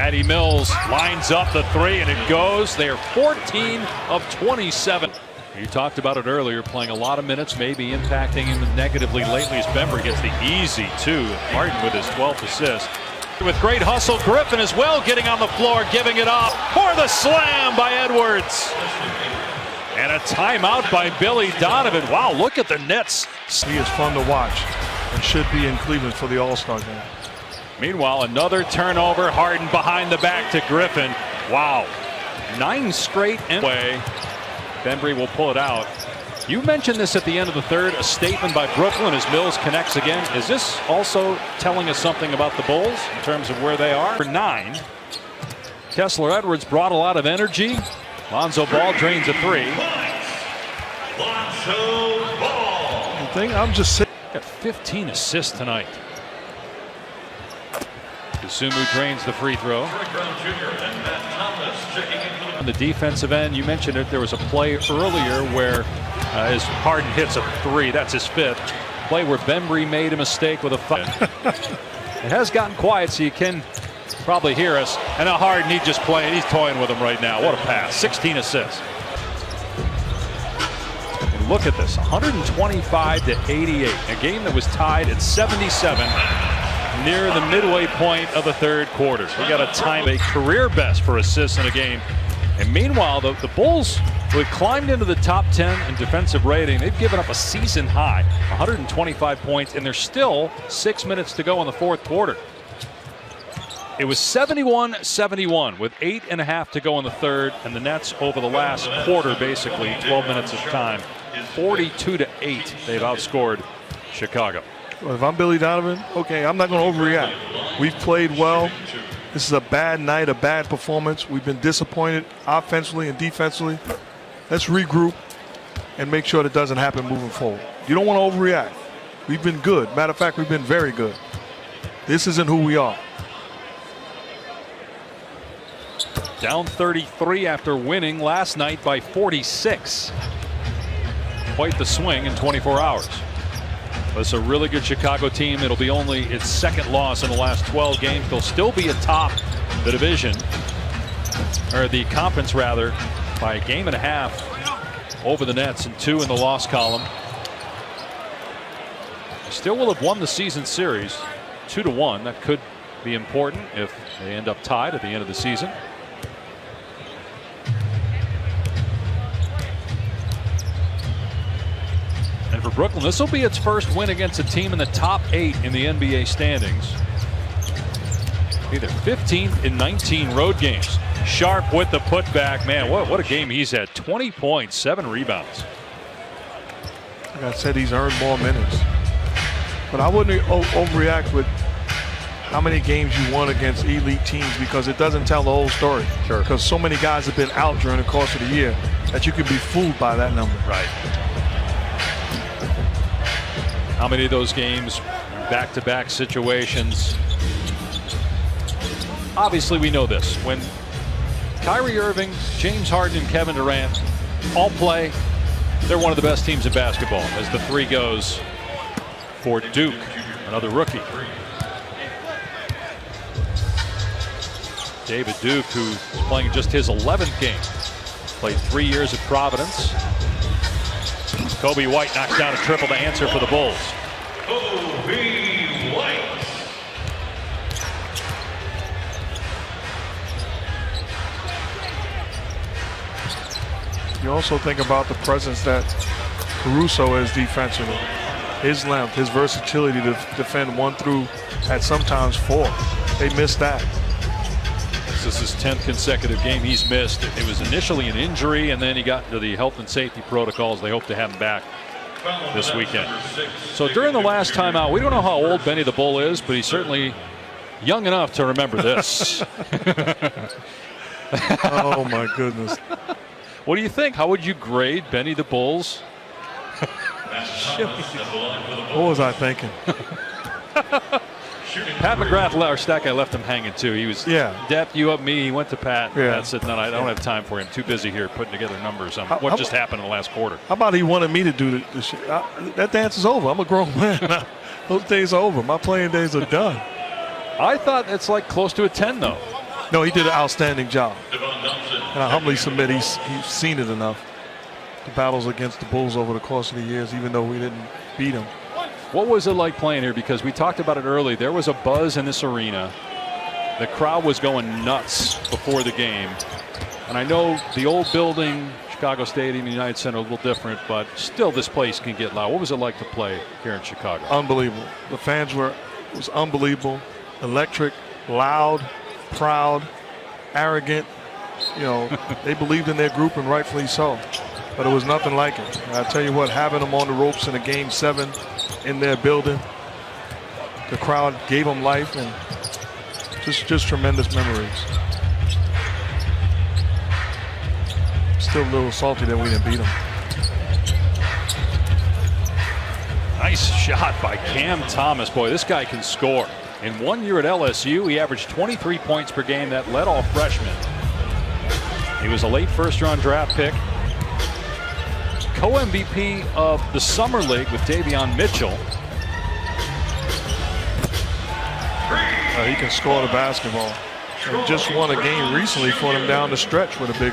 Patty Mills lines up the three and it goes. They are 14 of 27. You talked about it earlier, playing a lot of minutes, maybe impacting him negatively lately as Bembry gets the easy 2. Martin with his 12th assist. With great hustle, Griffin as well getting on the floor, giving it up for the slam by Edwards. And a timeout by Billy Donovan. Wow, look at the Nets. He is fun to watch and should be in Cleveland for the All-Star game. Meanwhile, another turnover. Harden behind the back to Griffin. Wow. 9 straight way. Bembry will pull it out. You mentioned this at the end of the third, a statement by Brooklyn as Mills connects again. Is this also telling us something about the Bulls in terms of where they are? For 9, Kessler Edwards brought a lot of energy. Lonzo Ball drains a 3. Lonzo Ball. The thing I'm just saying. Got 15 assists tonight. Sumu drains the free throw. On the defensive end, you mentioned it. There was a play earlier where as Harden hits a 3. That's his 5th. Play where Bembry made a mistake with a 5. It has gotten quiet, so you can probably hear us. And now Harden, he's just playing. He's toying with him right now. What a pass. 16 assists. And look at this. 125 to 88. A game that was tied at 77. Near the midway point of the third quarter. We got a time, a career best for assists in a game. And meanwhile, the Bulls, who had climbed into the top 10 in defensive rating, they've given up a season high, 125 points, and there's still 6 minutes to go in the fourth quarter. It was 71-71 with 8.5 to go in the third, and the Nets over the last quarter, basically 12 minutes of time, 42 to 8. They've outscored Chicago. Well, if I'm Billy Donovan, okay, I'm not going to overreact. We've played well. This is a bad night, a bad performance. We've been disappointed offensively and defensively. Let's regroup and make sure that doesn't happen moving forward. You don't want to overreact. We've been good. Matter of fact, we've been very good. This isn't who we are. Down 33 after winning last night by 46. Quite the swing in 24 hours. It's a really good Chicago team. It'll be only its 2nd loss in the last 12 games. They'll still be atop the division, or the conference rather, by a game and a half over the Nets and 2 in the loss column. Still will have won the season series 2-1. That could be important if they end up tied at the end of the season. And for Brooklyn, this will be its first win against a team in the top 8 in the NBA standings. Be their 15th in 19 road games. Sharp with the putback. Man, what a game he's had. 20 points, 7 rebounds. Like I said, he's earned more minutes. But I wouldn't overreact with how many games you won against elite teams, because it doesn't tell the whole story. Sure. Because so many guys have been out during the course of the year that you could be fooled by that number. Right. How many of those games, back-to-back situations? Obviously, we know this. When Kyrie Irving, James Harden, and Kevin Durant all play, they're one of the best teams in basketball, as the 3 goes for Duke, another rookie. David Duke, who's playing just his 11th game, played 3 years at Providence. Kobe White knocks down a triple to answer for the Bulls. Kobe White. You also think about the presence that Caruso is defensively. His length, his versatility to defend 1 through at sometimes 4. They missed that. This is his 10th consecutive game he's missed. It was initially an injury, and then he got into the health and safety protocols. They hope to have him back this weekend. So during the last timeout, we don't know how old Benny the Bull is, but he's certainly young enough to remember this. Oh my goodness. What do you think? How would you grade Benny the Bull's? What was I thinking? Pat McGrath, our stat guy, left him hanging too. He was depth, you up me. He went to Pat. Yeah. Pat said, no, I don't have time for him. Too busy here putting together numbers on what just happened in the last quarter. How about he wanted me to do the shit? That dance is over. I'm a grown man. Those days are over. My playing days are done. I thought it's like close to a 10 though. No, he did an outstanding job. And I humbly submit he's seen it enough. The battles against the Bulls over the course of the years, even though we didn't beat them. What was it like playing here? Because we talked about it early. There was a buzz in this arena. The crowd was going nuts before the game. And I know the old building, Chicago Stadium, United Center, a little different, but still this place can get loud. What was it like to play here in Chicago? Unbelievable. The fans it was unbelievable, electric, loud, proud, arrogant. You know, they believed in their group, and rightfully so. But it was nothing like it. And I tell you what, having them on the ropes in a Game 7 in their building, the crowd gave them life, and just tremendous memories. Still a little salty that we didn't beat them. Nice shot by Cam Thomas. Boy, this guy can score. In 1 year at LSU, he averaged 23 points per game. That led all freshmen. He was a late first-round draft pick. Co-MVP of the Summer League with Davion Mitchell. He can score the basketball. And just won a game recently for them down the stretch with a big